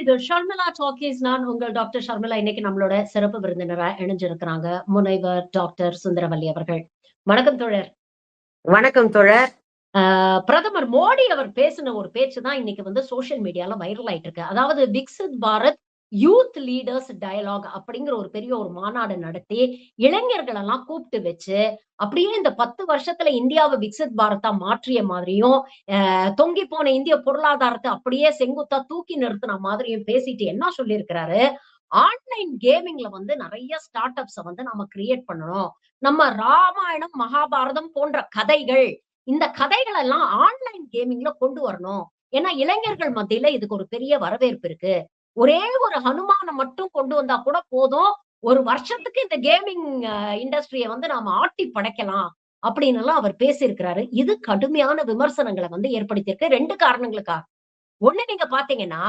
இது ஷர்மிளா டாக்கீஸ். நான் உங்கள் டாக்டர் ஷர்மிளா. இன்னைக்கு நம்மளோட சிறப்பு விருந்தினரா இணைஞ்சிருக்கிறாங்க முனைவர் டாக்டர் சுந்தரவல்லி அவர்கள். வணக்கம் தோழர். வணக்கம் தோழர். பிரதமர் மோடி அவர் பேசின ஒரு பேச்சு தான் இன்னைக்கு வந்து சோசியல் மீடியால வைரல் ஆயிட்டு இருக்கு. அதாவது Viksit Bharat youth leaders dialogue அப்படிங்கிற ஒரு பெரிய ஒரு மாநாடு நடத்தி இளைஞர்கள் எல்லாம் கூப்பிட்டு வச்சு அப்படியே இந்த 10 வருஷத்துல இந்தியாவை விக்சித் பாரதா மாற்றிய மாதிரியும் தொங்கி போன இந்திய பொருளாதாரத்தை அப்படியே செங்குத்தா தூக்கி நிறுத்தின மாதிரியும் பேசிட்டு என்ன சொல்லியிருக்கிறாரு, ஆன்லைன் கேமிங்ல வந்து நிறைய ஸ்டார்ட் அப்ஸ வந்து நம்ம கிரியேட் பண்ணணும். நம்ம ராமாயணம் மகாபாரதம் போன்ற கதைகள், இந்த கதைகள் எல்லாம் ஆன்லைன் கேமிங்ல கொண்டு வரணும். ஏன்னா இளைஞர்கள் மத்தியில இதுக்கு ஒரு பெரிய வரவேற்பு இருக்கு. ஒரே ஒரு ஹனுமான மட்டும் கொண்டு வந்தா கூட போதும். ஒரு வருஷத்துக்கு இந்த கேமிங் இண்டஸ்ட்ரிய வந்து நாம ஆட்டி படைக்கலாம் அப்படின்னு எல்லாம் அவர் பேசியிருக்கிறாரு. இது கடுமையான விமர்சனங்களை வந்து ஏற்படுத்தியிருக்கு 2 காரணங்களுக்காக. ஒண்ணு, நீங்க பாத்தீங்கன்னா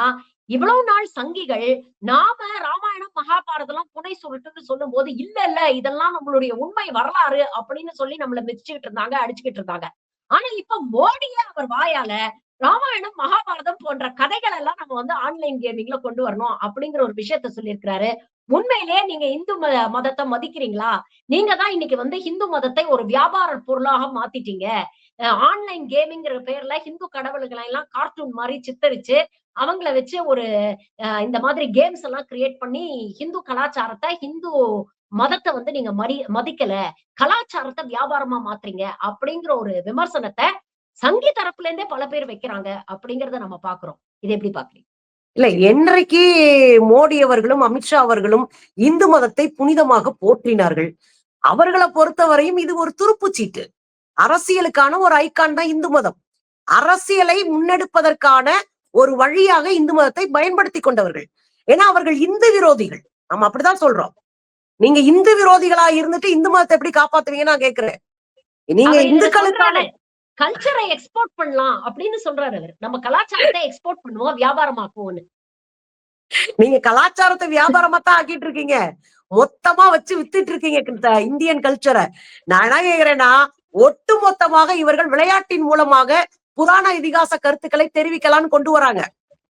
இவ்வளவு நாள் சங்கிகள் நாம ராமாயணம் மகாபாரதம் புனை சுருட்டுன்னு சொல்லும் போது இல்ல இல்ல இதெல்லாம் நம்மளுடைய உண்மை வரலாறு அப்படின்னு சொல்லி நம்மள மிதிச்சுக்கிட்டு இருந்தாங்க, அடிச்சுக்கிட்டு இருந்தாங்க. ஆனா இப்ப மோடியே அவர் வாயால ராமாயணம் மகாபாரதம் போன்ற கதைகள் எல்லாம் நம்ம வந்து ஆன்லைன் கேமிங்ல கொண்டு வரணும் அப்படிங்கிற ஒரு விஷயத்த சொல்லியிருக்கிறாரு. உண்மையிலேயே நீங்க இந்து மதத்தை மதிக்கிறீங்களா? நீங்க தான் இன்னைக்கு வந்து இந்து மதத்தை ஒரு வியாபார பொருளாக மாத்திட்டீங்க. ஆன்லைன் கேமிங்கிற பேர்ல இந்து கடவுள்களை எல்லாம் கார்ட்டூன் மாதிரி சித்தரிச்சு அவங்கள வச்சு ஒரு இந்த மாதிரி கேம்ஸ் எல்லாம் கிரியேட் பண்ணி ஹிந்து கலாச்சாரத்தை, ஹிந்து மதத்தை வந்து நீங்க மதிக்கல, கலாச்சாரத்தை வியாபாரமா மாத்துறீங்க அப்படிங்கிற ஒரு விமர்சனத்தை சங்கி தரப்புல இருந்தே பல பேர் வைக்கிறாங்க அப்படிங்கறத நம்ம பாக்குறோம். இது எப்படி பாக்குறீங்க? இல்ல, என்றைக்கு மோடி அவர்களும் அமித்ஷா அவர்களும் இந்து மதத்தை புனிதமாக போற்றினார்கள். அவர்களை பொறுத்தவரையும் இது ஒரு துருப்புச்சீட்டு. அரசியலுக்கான ஒரு ஐக்கான் தான் இந்து மதம். அரசியலை முன்னெடுப்பதற்கான ஒரு வழியாக இந்து மதத்தை பயன்படுத்தி கொண்டவர்கள். ஏன்னா அவர்கள் இந்து விரோதிகள். நம்ம அப்படிதான் சொல்றோம். நீங்க இந்து விரோதிகளா இருந்துட்டு இந்து மதத்தை எப்படி காப்பாத்துவீங்கன்னு நான் கேக்குறேன். நீங்க இந்துக்களுக்கான கல்ச்சரை எக்ஸ்போர்ட் பண்ணலாம் அப்படின்னு சொல்றாரு அவர். நம்ம கலாச்சாரத்தை எக்ஸ்போர்ட் பண்ணுவோம், வியாபாரமாக்குவோம்னு. நீங்க கலாச்சாரத்தை வியாபாரமா தான் ஆக்கிட்டு இருக்கீங்க. மொத்தமா வச்சு வித்துட்டு இருக்கீங்க இந்தியன் கல்ச்சரை. நான் என்ன கேக்குறேன்னா, ஒட்டு மொத்தமாக இவர்கள் விளையாட்டின் மூலமாக புராண இதிகாச கருத்துக்களை தெரிவிக்கலாம்னு கொண்டு வராங்க.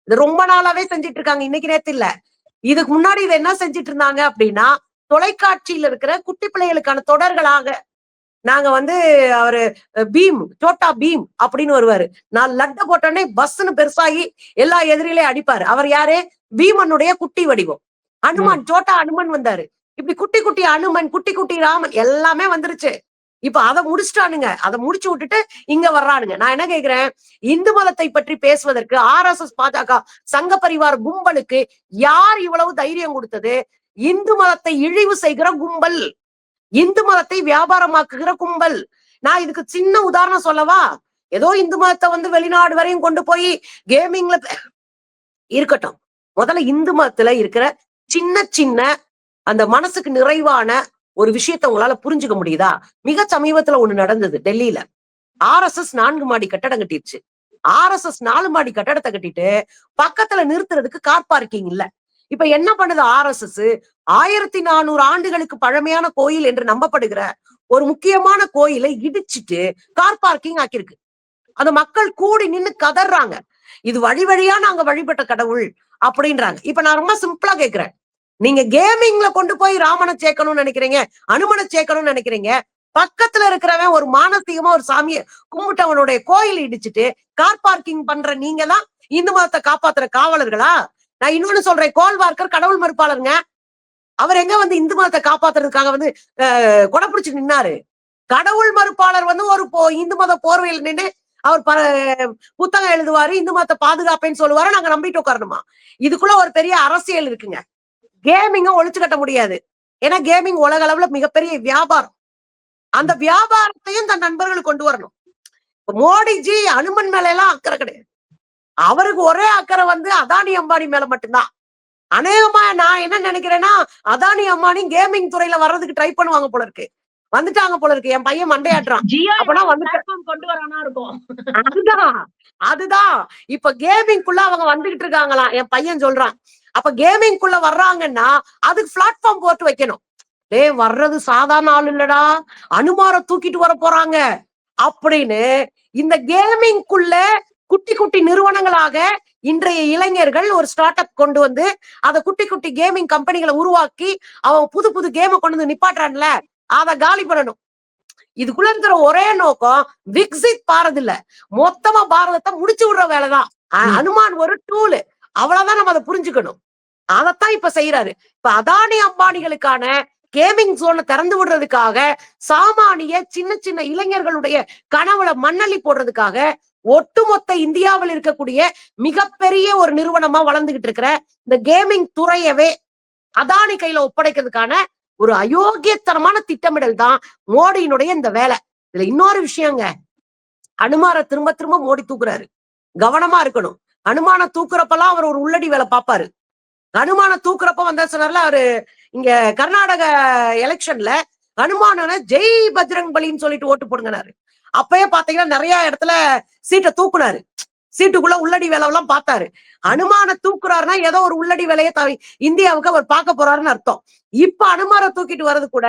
இது ரொம்ப நாளாவே செஞ்சிட்டு இருக்காங்க. இன்னைக்கு நேத்து இல்ல, இதுக்கு முன்னாடி இதை என்ன செஞ்சிட்டு இருந்தாங்க அப்படின்னா, தொலைக்காட்சியில இருக்கிற குட்டி பிள்ளைகளுக்கான தொடர்களாக நாங்க வந்து அவரு பீம், சோட்டா பீம் அப்படின்னு வருவாரு. நான் லட்ட போட்டோடனே பஸ்ன்னு பெருசாகி எல்லா எதிரிலையும் அடிப்பாரு. அவர் யாரு? பீமனுடைய குட்டி வடிவம். அனுமன், சோட்டா அனுமன் வந்தாரு. இப்படி குட்டி குட்டி அனுமன், குட்டி குட்டி ராமன் எல்லாமே வந்துருச்சு. இப்ப அதை முடிச்சுட்டானுங்க. அதை முடிச்சு விட்டுட்டு இங்க வர்றானுங்க. நான் என்ன கேக்குறேன், இந்து மதத்தை பற்றி பேசுவதற்கு RSS, பாஜக, சங்க பரிவார் கும்பலுக்கு யார் இவ்வளவு தைரியம் கொடுத்தது? இந்து மதத்தை இழிவு செய்கிற கும்பல், இந்து மதத்தை வியாபாரமாக்குகிற கும்பல். நான் இதுக்கு சின்ன உதாரணம் சொல்லவா? ஏதோ இந்து மதத்தை வந்து வெளிநாடு வரையும் கொண்டு போய் கேமிங்ல இருக்கட்டும். முதல்ல இந்து மதத்துல இருக்கிற சின்ன சின்ன அந்த மனசுக்கு நிறைவான ஒரு விஷயத்த உங்களால புரிஞ்சுக்க முடியுதா? மிக சமீபத்துல ஒண்ணு நடந்தது டெல்லியில. RSS 4 மாடி கட்டடம் கட்டிருச்சு. RSS 4 மாடி கட்டடத்தை கட்டிட்டு பக்கத்துல நிறுத்துறதுக்கு கார் பார்க்கிங் இல்ல. இப்ப என்ன பண்ணுது RSS? 1400 ஆண்டுகளுக்கு பழமையான கோயில் என்று நம்பப்படுகிற ஒரு முக்கியமான கோயிலை இடிச்சிட்டு கார் பார்க்கிங் ஆக்கிருக்கு. அந்த மக்கள் கூடி நின்னு கதறாங்க, இது வழி வழியா நாங்க வழிபட்ட கடவுள் அப்படின்றாங்க. இப்ப நான் ரொம்ப சிம்பிளா கேக்குறேன், நீங்க கேமிங்ல கொண்டு போய் ராமனை சேர்க்கணும்னு நினைக்கிறீங்க, அனுமனை சேர்க்கணும்னு நினைக்கிறீங்க. பக்கத்துல இருக்கிறவன் ஒரு மானசீகமா ஒரு சாமியை கும்பிட்டவனுடைய கோயில் இடிச்சுட்டு கார் பார்க்கிங் பண்ற நீங்க தான் இந்து மதத்தை காப்பாத்துற காவலர்களா? நான் இன்னொன்னு சொல்றேன், கோல்வார்க்கர் கடவுள் மறுப்பாளருங்க. அவர் எங்க வந்து இந்து மதத்தை காப்பாத்துறதுக்காக வந்து கொடை பிடிச்சு நின்னாரு? கடவுள் மறுப்பாளர் வந்து ஒரு இந்து மத போர்வையில் நின்று அவர் புத்தகம் எழுதுவாரு, இந்து மதத்தை பாதுகாப்பேன்னு சொல்லுவாரு. நாங்க நம்பிட்டு உட்காரணுமா? இதுக்குள்ள ஒரு பெரிய அரசியல் இருக்குங்க. கேமிங்க ஒழிச்சு கட்ட முடியாது. ஏன்னா கேமிங் உலக அளவுல மிகப்பெரிய வியாபாரம். அந்த வியாபாரத்தையும் தன் நண்பர்கள் கொண்டு வரணும். மோடிஜி அனுமன் மேல எல்லாம் அக்கறை கிடையாது. அவருக்கு ஒரே அக்கறை வந்து அதானி அம்பானி மேல மட்டும்தான். அநேகமா நான் என்ன நினைக்கிறேன்னா, அதானி அம்பானி கேமிங் துறையில வர்றதுக்கு ட்ரை பண்ணுவாங்க போல இருக்கு. வந்துட்டாங்க போல இருக்கு. என் பையன் மண்டையாடுறான். அப்பனா வந்து கொண்டு வரானா இருக்கும். அதுதான் இப்ப கேமிங்குள்ள அவங்க வந்துகிட்டு இருக்காங்களாம். என் பையன் சொல்றான். அப்ப கேமிங்குள்ள வர்றாங்கன்னா அதுக்கு பிளாட்ஃபார்ம் போட்டு வைக்கணும். வர்றது சாதாரண ஆள் இல்லடா, அனுமார தூக்கிட்டு வர போறாங்க அப்படின்னு இந்த கேமிங்குள்ள குட்டி குட்டி நிறுவனங்களாக இன்றைய இளைஞர்கள் ஒரு ஸ்டார்ட் அப் கொண்டு வந்து அதை குட்டி குட்டி கேமிங் கம்பெனிகளை உருவாக்கி அவன் புது புது கேமை கொண்டு வந்து நிப்பாட்டுறான்ல, அதை காலி பண்ணணும். இதுக்குள்ள இருக்கிற ஒரே நோக்கம் விக்சித் பாரத் இல்ல, மொத்தமா பாரதத்தை முடிச்சு விடுற வேலைதான். அனுமான் ஒரு டூலு, அவ்வளவுதான் நம்ம அதை புரிஞ்சுக்கணும். அதைத்தான் இப்ப செய்யறாரு. இப்ப அதானி அம்பானிகளுக்கான கேமிங் ஜோனை திறந்து விடுறதுக்காக, சாமானிய சின்ன சின்ன இளைஞர்களுடைய கனவுல மண்ணள்ளி போடுறதுக்காக ஒட்டுமொத்த இந்தியாவில் இருக்கக்கூடிய மிகப்பெரிய ஒரு நிறுவனமா வளர்ந்துகிட்டு இருக்கிற இந்த கேமிங் துறையவே அதானி கையில ஒப்படைக்கிறதுக்கான ஒரு அயோக்கியத்தனமான திட்டமிடல் தான் மோடியினுடைய இந்த வேலை. இதுல இன்னொரு விஷயங்க, அனுமார திரும்ப திரும்ப மோடி தூக்குறாரு. கவனமா இருக்கணும். அனுமான தூக்குறப்பெல்லாம் அவர் ஒரு உள்ளடி வேலை பார்ப்பாரு. அனுமான தூக்குறப்ப வந்தா சொன்னார்ல, அவரு இங்க கர்நாடக எலெக்ஷன்ல அனுமான ஜெய் பஜ்ரங் பலின்னு சொல்லிட்டு ஓட்டு போடுங்கனாரு. அப்பயே பாத்தீங்கன்னா நிறைய இடத்துல சீட்டை தூக்குனாரு. சீட்டுக்குள்ள உள்ளடி வேலை எல்லாம் பார்த்தாரு. அனுமான தூக்குறாருன்னா ஏதோ ஒரு உள்ளடி வேலையை இந்தியாவுக்கு அவர் பார்க்க போறாருன்னு அர்த்தம். இப்ப அனுமான தூக்கிட்டு வர்றது கூட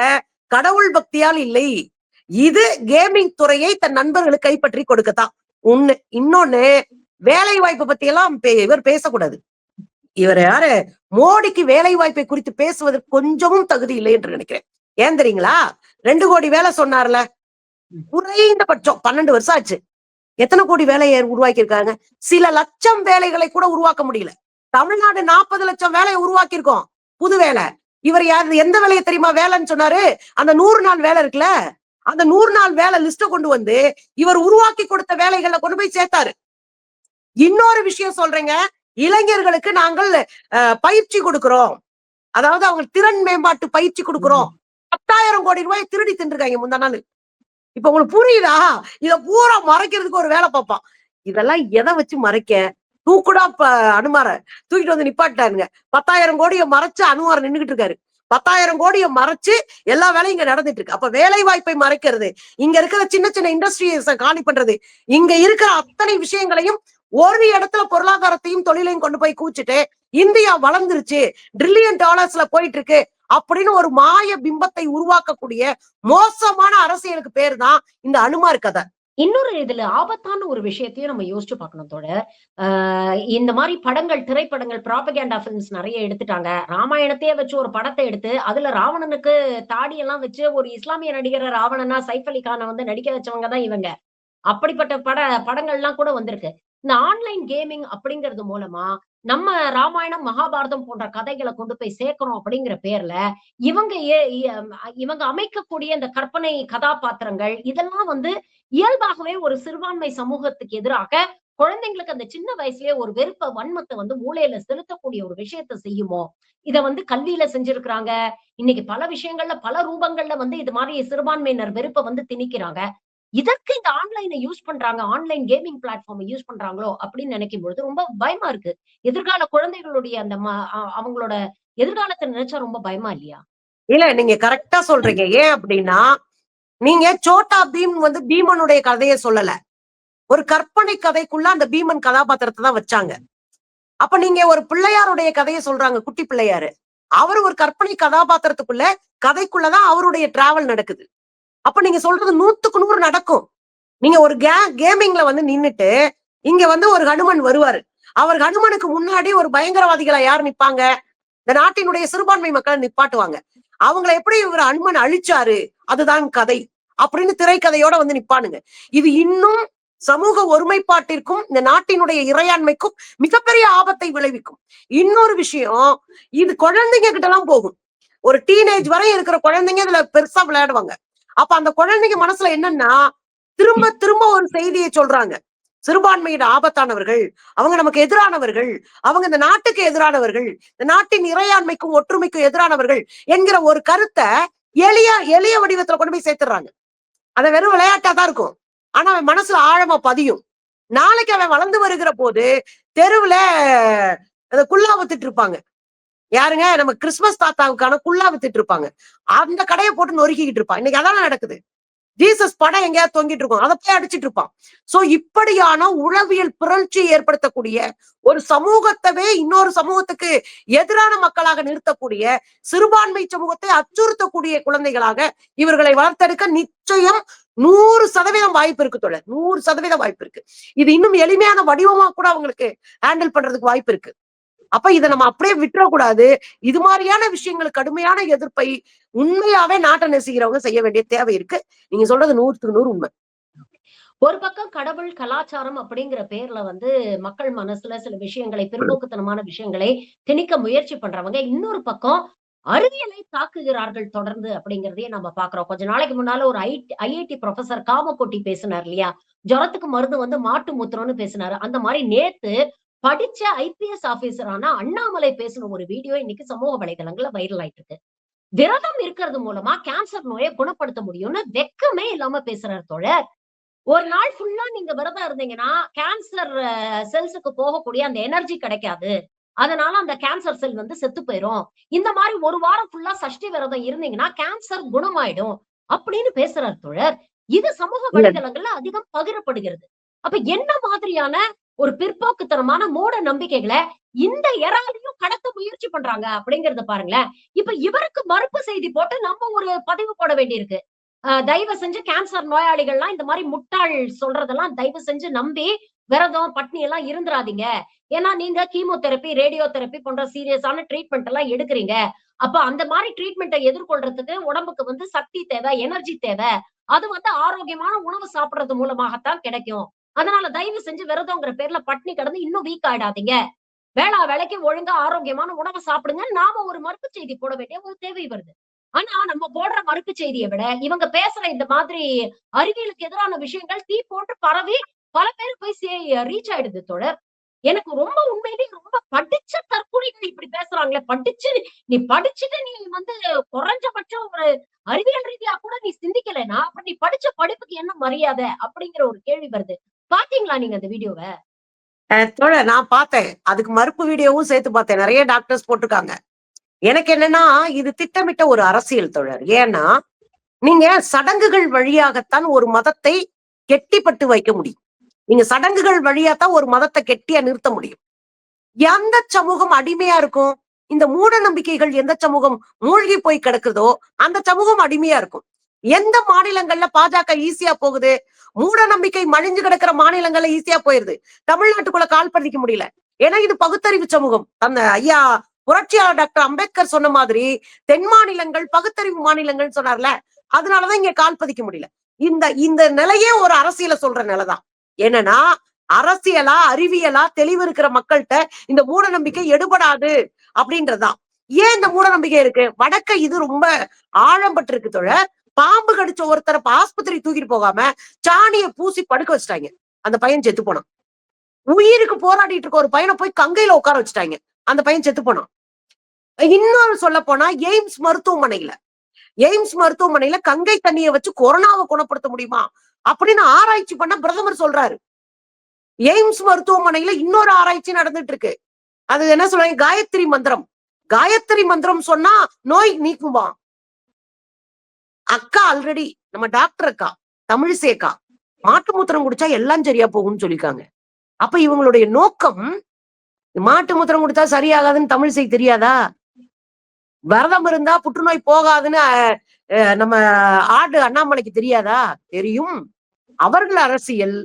கடவுள் பக்தியால் இல்லை, இது கேமிங் துறையை தன் நண்பர்களுக்கு கைப்பற்றி கொடுக்கத்தான் ஒண்ணு. இன்னொன்னு, வேலை வாய்ப்பை பத்தி எல்லாம் இவர் பேசக்கூடாது. இவர் யாரு, மோடிக்கு வேலை வாய்ப்பை குறித்து பேசுவதற்கு கொஞ்சமும் தகுதி இல்லை என்று நினைக்கிறேன். ஏன் தெரியுங்களா? 2 கோடி வேலை சொன்னார்ல, குறைந்தபட்சம் 12 வருஷம் ஆச்சு. எத்தனை கோடி வேலையை உருவாக்கி இருக்காங்க? சில லட்சம் வேலைகளை கூட உருவாக்க முடியல. தமிழ்நாடு 40 லட்சம் வேலையை உருவாக்கி இருக்கோம், புது வேலை. இவர் யாரு, எந்த வேலையை தெரியுமா வேலைன்னு சொன்னாரு? அந்த 100 நாள் வேலை இருக்குல்ல, அந்த 100 நாள் வேலை லிஸ்ட கொண்டு வந்து இவர் உருவாக்கி கொடுத்த வேலைகளை கொண்டு போய் சேர்த்தாரு. இன்னொரு விஷயம் சொல்றேங்க, இளைஞர்களுக்கு நாங்கள் பயிற்சி கொடுக்கிறோம், அதாவது அவங்க திறன் மேம்பாட்டு பயிற்சி கொடுக்கிறோம். 10,000 கோடி ரூபாய் திருடி தின்றுருக்காங்க முந்தா நாள். இப்ப உங்களுக்கு புரியுதா? இத பூரா மறைக்கிறதுக்கு ஒரு வேலை பார்ப்பான். இதெல்லாம் எதை வச்சு மறைக்க? தூக்குடா அனுமார தூக்கிட்டு வந்து நிப்பாட்டாருங்க. 10,000 கோடியை மறைச்சு அனுமார் நின்றுகிட்டு இருக்காரு. 10,000 கோடியை மறைச்சு எல்லா வேலையும் இங்க நடந்துட்டு இருக்கு. அப்ப வேலை வாய்ப்பை மறைக்கிறது, இங்க இருக்கிற சின்ன சின்ன இண்டஸ்ட்ரீஸ் காலி பண்றது, இங்க இருக்கிற அத்தனை விஷயங்களையும் ஒரு இடத்துல பொருளாதாரத்தையும் தொழிலையும் கொண்டு போய் கூச்சிட்டு இந்தியா வளர்ந்துருச்சு, $1 trillion போயிட்டு இருக்கு அப்படின்னு ஒரு மாய பிம்பத்தை உருவாக்கக்கூடிய மோசமான அரசியலுக்கு பேர் தான் இந்த அனுமார் கதை. இன்னொரு இதுல ஆபத்தான ஒரு விஷயத்தையும் நம்ம யோசிச்சு பார்க்கணும் தோழர். இந்த மாதிரி படங்கள், திரைப்படங்கள், ப்ராபகேண்டா பிலிம்ஸ் நிறைய எடுத்துட்டாங்க. ராமாயணத்தையே வச்சு ஒரு படத்தை எடுத்து அதுல ராவணனுக்கு தாடி எல்லாம் வச்சு ஒரு இஸ்லாமிய நடிகரை ராவணனா சைஃப் அலி கானை வந்து நடிக்க வச்சவங்க தான் இவங்க. அப்படிப்பட்ட படங்கள்லாம் கூட வந்திருக்கு. இந்த ஆன்லைன் கேமிங் அப்படிங்கிறது மூலமா நம்ம ராமாயணம், மகாபாரதம் போன்ற கதைகளை கொண்டு போய் சேர்க்கிறோம் அப்படிங்கிற பேர்ல இவங்க அமைக்கக்கூடிய இந்த கற்பனை கதாபாத்திரங்கள் இதெல்லாம் வந்து இயல்பாகவே ஒரு சிறுபான்மை சமூகத்துக்கு எதிராக குழந்தைங்களுக்கு அந்த சின்ன வயசுலயே ஒரு வெறுப்ப, வன்மத்தை வந்து மூளையில செலுத்தக்கூடிய ஒரு விஷயத்த செய்யுமோ? இத வந்து கல்வியில செஞ்சிருக்கிறாங்க. இன்னைக்கு பல விஷயங்கள்ல, பல ரூபங்கள்ல வந்து இது மாதிரி சிறுபான்மையினர் வெறுப்பை வந்து திணிக்கிறாங்க. இதற்கு இந்த ஆன்லைனை யூஸ் பண்றாங்க, ஆன்லைன் கேமிங் பிளாட்ஃபார்மை யூஸ் பண்றாங்களோ அப்படின்னு நினைக்கும் பொழுது ரொம்ப பயமா இருக்கு. எதிர்கால குழந்தைகளுடைய அந்த அவங்களோட எதிர்காலத்தை நினைச்சா ரொம்ப பயமா இல்லையா? இல்ல, நீங்க கரெக்டா சொல்றீங்க. ஏன் அப்படின்னா, நீங்க சோட்டா பீம் வந்து பீமனுடைய கதையை சொல்லல, ஒரு கற்பனை கதைக்குள்ள அந்த பீமன் கதாபாத்திரத்தை தான் வச்சாங்க. அப்ப நீங்க ஒரு பிள்ளையாருடைய கதையை சொல்றாங்க, குட்டி பிள்ளையாரு, அவர் ஒரு கற்பனை கதாபாத்திரத்துக்குள்ள கதைக்குள்ளதான் அவருடைய டிராவல் நடக்குது. அப்ப நீங்க சொல்றது 100க்கு 100 நடக்கும். நீங்க ஒரு கேமிங்ல வந்து நின்னுட்டு இங்க வந்து ஒரு ஹனுமன் வருவாரு, அவர் ஹனுமனுக்கு முன்னாடி ஒரு பயங்கரவாதிகளை யார் நிப்பாங்க? இந்த நாட்டினுடைய சிறுபான்மை மக்களை நிப்பாட்டுவாங்க. அவங்களை எப்படி இவர் ஹனுமன் அழிச்சாரு, அதுதான் கதை அப்படின்னு திரைக்கதையோட வந்து நிப்பானுங்க. இது இன்னும் சமூக ஒருமைப்பாட்டிற்கும் இந்த நாட்டினுடைய இறையாண்மைக்கும் மிகப்பெரிய ஆபத்தை விளைவிக்கும். இன்னொரு விஷயம், இது குழந்தைங்க கிட்ட எல்லாம் போகும். ஒரு டீனேஜ் வரை இருக்கிற குழந்தைங்க இதுல பெருசா விளையாடுவாங்க. அப்ப அந்த குழந்தைங்க மனசுல என்னன்னா, திரும்ப திரும்ப ஒரு செய்தியை சொல்றாங்க, சிறுபான்மையிட ஆபத்தானவர்கள், அவங்க நமக்கு எதிரானவர்கள், அவங்க இந்த நாட்டுக்கு எதிரானவர்கள், இந்த நாட்டின் இறையாண்மைக்கும் ஒற்றுமைக்கும் எதிரானவர்கள் என்கிற ஒரு கருத்தை எளிய வடிவத்துல கொண்டு போய் சேர்த்துறாங்க. அதை வெறும் விளையாட்டா தான் இருக்கும், ஆனா அவன் மனசுல ஆழமா பதியும். நாளைக்கு அவன் வளர்ந்து வருகிற போது தெருவுல அதை குல்லா வித்துட்டு இருப்பாங்க. யாருங்க? நம்ம கிறிஸ்துமஸ் தாத்தாவுக்கான குல்லா வித்துட்டு இருப்பாங்க. அந்த கடையை போட்டு நொறுக்கிட்டு இருப்பான். இன்னைக்கு அதான் நடக்குது. ஜீசஸ் படம் எங்கேயாவது தொங்கிட்டு இருக்கும், அதை போய் அடிச்சிட்டு இருப்பான். சோ இப்படியான உளவியல் புரட்சி ஏற்படுத்தக்கூடிய ஒரு சமூகத்தவே இன்னொரு சமூகத்துக்கு எதிரான மக்களாக நிறுத்தக்கூடிய, சிறுபான்மை சமூகத்தை அச்சுறுத்தக்கூடிய குழந்தைகளாக இவர்களை வளர்த்தெடுக்க நிச்சயம் 100% வாய்ப்பு இருக்கு தோழர். 100% வாய்ப்பு இருக்கு. இது இன்னும் எளிமையான வடிவமா கூட அவங்களுக்கு ஹேண்டில் பண்றதுக்கு வாய்ப்பு இருக்கு. அப்ப இதை நம்ம அப்படியே விட்டுறக்கூடாது. இது மாதிரியான விஷயங்களுக்கு கடுமையான எதிர்ப்பை உண்மையாவே நாட்டை நேசிக்கிறவங்க செய்ய வேண்டிய தேவை இருக்கு. நீங்க சொல்றது 100க்கு 100 உண்மை. ஒரு பக்கம் கடவுள் கலாச்சாரம் அப்படிங்கிற பேர்ல மக்கள் மனசுல சில விஷயங்களை, பிற்போக்குத்தனமான விஷயங்களை திணிக்க முயற்சி பண்றவங்க, இன்னொரு பக்கம் அறிவியலை தாக்குகிறார்கள் தொடர்ந்து அப்படிங்கிறதையும் நம்ம பாக்குறோம். கொஞ்ச நாளைக்கு முன்னால ஒரு ஐஐடி ப்ரொஃபசர் காமகோட்டி பேசினார் இல்லையா? ஜுரத்துக்கு மருந்து மாட்டு மூத்திரம்னு பேசினாரு. அந்த மாதிரி நேத்து படிச்ச ஐபிஎஸ் ஆபீசரான அண்ணாமலை பேசின ஒரு வீடியோ இன்னைக்கு சமூக வலைதளங்கள்ல வைரல் ஆயிட்டு இருக்கு. விரதம் இருக்கிறது மூலமா கேன்சர் நோயை குணப்படுத்த முடியும்னு வெக்கமே இல்லாம பேசுறாரு தோழர். ஒரு நாள் ஃபுல்லா நீங்க விரதம் இருந்தீங்கன்னா, கேன்சர் செல்ஸுக்கு போகக்கூடிய அந்த எனர்ஜி கிடைக்காது. அதனால அந்த கேன்சர் செல் செத்து போயிரும். இந்த மாரி ஒரு வாரம் ஃபுல்லா சஷ்டி விரதம் இருந்தீங்கன்னா, கேன்சர் குணமாயிடும். அப்படின்னு பேசுறார் தோழர். இது சமூக வலைதளங்கள்ல அதிகம் பகிரப்படுகிறது. அப்ப என்ன மாதிரியான ஒரு பிற்போக்குத்தனமான மூட நம்பிக்கைகளை இந்த எறாலையும் கடத்த முயற்சி பண்றாங்க அப்படிங்கறத பாருங்களேன். இப்ப இவருக்கு மறுப்பு செய்தி போட்டு நம்ம ஒரு பதிவு போட வேண்டியிருக்கு. தயவு செஞ்சு கேன்சர் நோயாளிகள்லாம் இந்த மாதிரி முட்டாள் சொல்றதெல்லாம் தயவு செஞ்சு நம்பி விரதம், பட்னி எல்லாம் இருந்துராதீங்க. ஏன்னா நீங்க கீமோதெரபி, ரேடியோ தெரப்பி போன்ற சீரியஸான ட்ரீட்மெண்ட் எல்லாம் எடுக்குறீங்க. அப்ப அந்த மாதிரி ட்ரீட்மெண்ட்டை எதிர்கொள்றதுக்கு உடம்புக்கு சக்தி தேவை, எனர்ஜி தேவை. அது ஆரோக்கியமான உணவு சாப்பிடுறது மூலமாகத்தான் கிடைக்கும். அதனால தயவு செஞ்சு விரதம்ங்கிற பேர்ல பட்னி கிடந்து இன்னும் வீக் ஆயிடாதீங்க. வேளா வேலைக்கு ஒழுங்கா ஆரோக்கியமான உணவை சாப்பிடுங்க. நாம ஒரு மறுப்பு செய்தி போட வேண்டிய ஒரு தேவை வருது. ஆனா நம்ம போடுற மறுப்பு செய்தியை விட இவங்க பேசுற இந்த மாதிரி அறிவியலுக்கு எதிரான விஷயங்கள் தீ போட்டு பரவி பல பேர் போய் ரீச் ஆயிடுது தோழர். எனக்கு ரொம்ப உண்மையிலேயே ரொம்ப படிச்ச தற்கொலைகள் இப்படி பேசுறாங்களே. நீ படிச்சுட்டு நீ குறைஞ்சபட்சம் ஒரு அறிவியல் ரீதியா கூட நீ சிந்திக்கலைன்னா அப்ப நீ படிச்ச படிப்புக்கு என்ன மரியாதை அப்படிங்கிற ஒரு கேள்வி வருது. பாத்தீங்களா நீங்க அந்த வீடியோவை? தோழர் நான் பார்த்தேன். அதுக்கு மறுப்பு வீடியோவும் சேர்த்து பார்த்தேன். நிறைய டாக்டர்ஸ் போட்டிருக்காங்க. எனக்கு என்னன்னா இது திட்டமிட்ட ஒரு அரசியல் தோழர். ஏன்னா நீங்க சடங்குகள் வழியாகத்தான் ஒரு மதத்தை கெட்டிப்பட்டு வைக்க முடியும். நீங்க சடங்குகள் வழியாத்தான் ஒரு மதத்தை கெட்டியா நிறுத்த முடியும். எந்த சமூகம் அடிமையா இருக்கும்? இந்த மூட நம்பிக்கைகள் எந்த சமூகம் மூழ்கி போய் கிடக்குதோ அந்த சமூகம் அடிமையா இருக்கும். எந்த மாநிலங்கள்ல பாஜக ஈஸியா போகுது? மூட நம்பிக்கை மழிஞ்சு கிடக்கிற மாநிலங்கள்ல ஈஸியா போயிருது. தமிழ்நாட்டுக்குள்ள கால் பதிக்க முடியல. ஏன்னா இது பகுத்தறிவு சமூகம். அந்த ஐயா புரட்சியாளர் டாக்டர் அம்பேத்கர் சொன்ன மாதிரி தென் மாநிலங்கள் பகுத்தறிவு மாநிலங்கள் சொன்னார்ல, அதனாலதான் இங்க கால் பதிக்க முடியல. இந்த இந்த நிலையே ஒரு அரசியல சொல்ற நிலைதான். என்னன்னா அரசியலா அறிவியலா தெளிவு இருக்கிற மக்கள்கிட்ட இந்த மூட நம்பிக்கை எடுபடாது அப்படின்றதுதான். ஏன் இந்த மூட நம்பிக்கை இருக்கு? வடக்க இது ரொம்ப ஆழம்பட்டு இருக்கு தோழர். பாம்பு கடிச்ச ஒருத்தரை ஆஸ்பத்திரி தூக்கிட்டு போகாம சாணிய பூசி படுக்க வச்சுட்டாங்க. அந்த பையன் செத்து போனான். உயிருக்கு போராடிட்டு இருக்க ஒரு பையனை போய் கங்கையில உட்கார வச்சுட்டாங்க. அந்த பையன் செத்து போனான். இன்னொரு சொல்ல போனா எய்ம்ஸ் மருத்துவமனையில கங்கை தண்ணியை வச்சு கொரோனாவை குணப்படுத்த முடியுமா அப்படின்னு ஆராய்ச்சி பண்ண பிரதமர் சொல்றாரு. எய்ம்ஸ் மருத்துவமனையில இன்னொரு ஆராய்ச்சி நடந்துட்டு இருக்கு. அது என்ன சொல்றாங்க? காயத்ரி மந்திரம் சொன்னா நோய் நீக்குமா? அக்கா ஆல்ரெடி நம்ம டாக்டர் அக்கா தமிழிசை அக்கா மாட்டு மூத்திரம் குடிச்சா எல்லாம் சரியா போகும்னு சொல்லிருக்காங்க. அப்ப இவங்களுடைய நோக்கம் மாட்டு மூத்திரம் குடிச்சா சரியாகாதுன்னு தமிழிசை தெரியாதா? விரதம் இருந்தா புற்றுநோய் போகாதுன்னு நம்ம ஆடு அண்ணாமலைக்கு தெரியாதா? தெரியும். அவர்கள் அரசியல்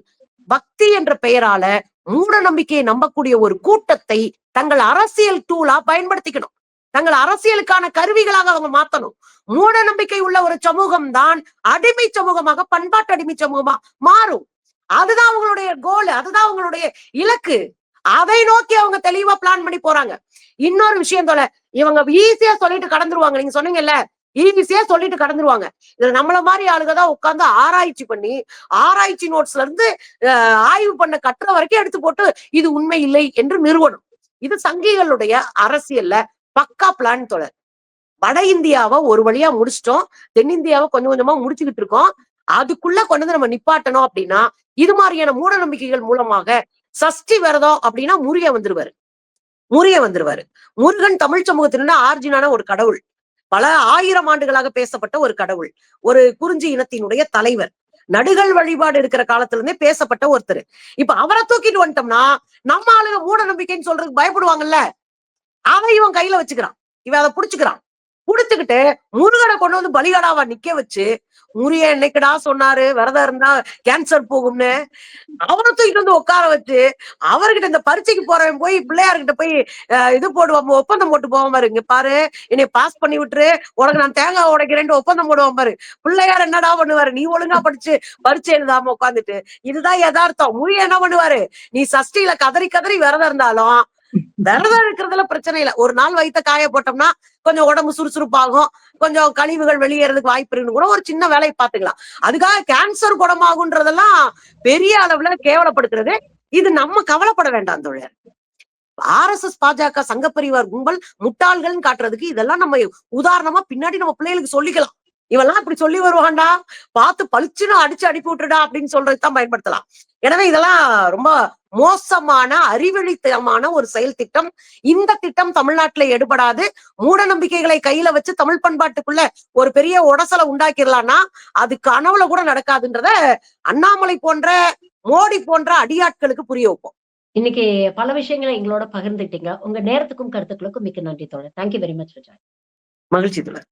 பக்தி என்ற பெயரால மூட நம்பிக்கையை நம்பக்கூடிய ஒரு கூட்டத்தை தங்கள் அரசியல் டூலா பயன்படுத்திக்கணும். தங்கள் அரசியலுக்கான கருவிகளாக அவங்க மாத்தணும். மூட நம்பிக்கை உள்ள ஒரு சமூகம் தான் அடிமை சமூகமாக, பண்பாட்டு அடிமை சமூகமா மாறும். அதுதான் அவங்களுடைய கோல், அதுதான் அவங்களுடைய இலக்கு. அதை நோக்கி அவங்க தெளிவா பிளான் பண்ணி போறாங்க. இன்னொரு விஷயம் தோல, இவங்க ஈஸியா சொல்லிட்டு கடந்துருவாங்க. நீங்க சொன்னீங்கல்ல, ஈஸியா சொல்லிட்டு கடந்துருவாங்க. இதுல நம்மள மாதிரி ஆளுங்கதான் உட்கார்ந்து ஆராய்ச்சி பண்ணி ஆராய்ச்சி நோட்ஸ்ல இருந்து ஆய்வு பண்ண கட்டுற வரைக்கும் எடுத்து போட்டு இது உண்மை இல்லை என்று நிறுவனம். இது சங்கிகளுடைய அரசியல்ல பக்கா பிளான் தோழர். வட இந்தியாவை ஒரு வழியா முடிச்சிட்டோம், தென்னிந்தியாவை கொஞ்சம் கொஞ்சமா முடிச்சுக்கிட்டு இருக்கோம். அதுக்குள்ள கொண்டு வந்து நம்ம நிப்பாட்டணும் அப்படின்னா இது மாதிரியான மூட நம்பிக்கைகள் மூலமாக சஷ்டி விரதம் அப்படின்னா முருக வந்துருவாரு. முருகன் தமிழ் சமூகத்தின ஆர்ஜினான ஒரு கடவுள். பல 1000 ஆண்டுகளாக பேசப்பட்ட ஒரு கடவுள். ஒரு குறிஞ்சி இனத்தினுடைய தலைவர். நடுகள் வழிபாடு இருக்கிற காலத்துல இருந்தே பேசப்பட்ட ஒருத்தர். இப்ப அவரை தூக்கிட்டு வந்துட்டோம்னா நம்ம ஆளுங்க மூட நம்பிக்கைன்னு சொல்றதுக்கு பயப்படுவாங்கல்ல. அதை இவன் கையில வச்சுக்கிறான். இவன் அதை புடிச்சுக்கிறான். புடிச்சுக்கிட்டு முருகனை கொண்டு வந்து பலிகடாவா நிக்க வச்சு முறிய என்னைக்குடா சொன்னாரு விரதம் இருந்தா கேன்சர் போகும்னு. அவரை தூக்கிட்டு வந்து உட்கார வச்சு அவர்கிட்ட இந்த பரீட்சைக்கு போறவன் போய் பிள்ளையார்கிட்ட போய் இது போடுவான், ஒப்பந்தம் போட்டு போவான் பாரு. இங்க பாரு, என்னை பாஸ் பண்ணி விட்டுரு, உனக்கு நான் தேங்காய் உடைக்கிறேன்ட்டு ஒப்பந்தம் போடுவான் பாரு. பிள்ளையார் என்னடா பண்ணுவாரு, நீ ஒழுங்கா படிச்சு பரீட்சை எழுதாம உட்காந்துட்டு. இதுதான் யதார்த்தம். முறிய என்ன பண்ணுவாரு, நீ சஷ்டியில கதறி கதறி விரதம் இருந்தாலும் விரதம் இருக்கிறதுல பிரச்சனை இல்ல. ஒரு நாள் வயித்த காய போட்டோம்னா கொஞ்சம் உடம்பு சுறுசுறுப்பாகும், கொஞ்சம் கழிவுகள் வெளியேறதுக்கு வாய்ப்பு இருக்குன்னு கூட ஒரு சின்ன வேலையை பாத்துக்கலாம். அதுக்காக கேன்சர் குணமாகுன்றதெல்லாம் பெரிய அளவுல கேவலப்படுத்துறது. இது நம்ம கவலைப்பட வேண்டாம் தோழர். RSS பாஜக சங்கப்பரிவார் கும்பல் முட்டாள்கள்னு காட்டுறதுக்கு இதெல்லாம் நம்ம உதாரணமா பின்னாடி நம்ம பிள்ளைகளுக்கு சொல்லிக்கலாம். இவெல்லாம் இப்படி சொல்லி வருவான்டா, பார்த்து பளிச்சுன்னு அடிச்சு அனுப்பி விட்டுடா அப்படின்னு சொல்றதுதான் பயன்படுத்தலாம். எனவே இதெல்லாம் ரொம்ப மோசமான அறிவழித்தனமான ஒரு செயல் திட்டம். இந்த திட்டம் தமிழ்நாட்டுல எடுபடாது. மூட நம்பிக்கைகளை கையில வச்சு தமிழ் பண்பாட்டுக்குள்ள ஒரு பெரிய உடசலை உண்டாக்கிடலாம்னா அது கனவுல கூட நடக்காதுன்றத அண்ணாமலை போன்ற மோடி போன்ற அடியாட்களுக்கு புரிய வைப்போம். இன்னைக்கு பல விஷயங்களை எங்களோட பகிர்ந்துட்டீங்க. உங்க நேரத்துக்கும் கருத்துக்களுக்கும் மிக்க நன்றி தோழர். Thank you very much. மகிழ்ச்சி தோழர்.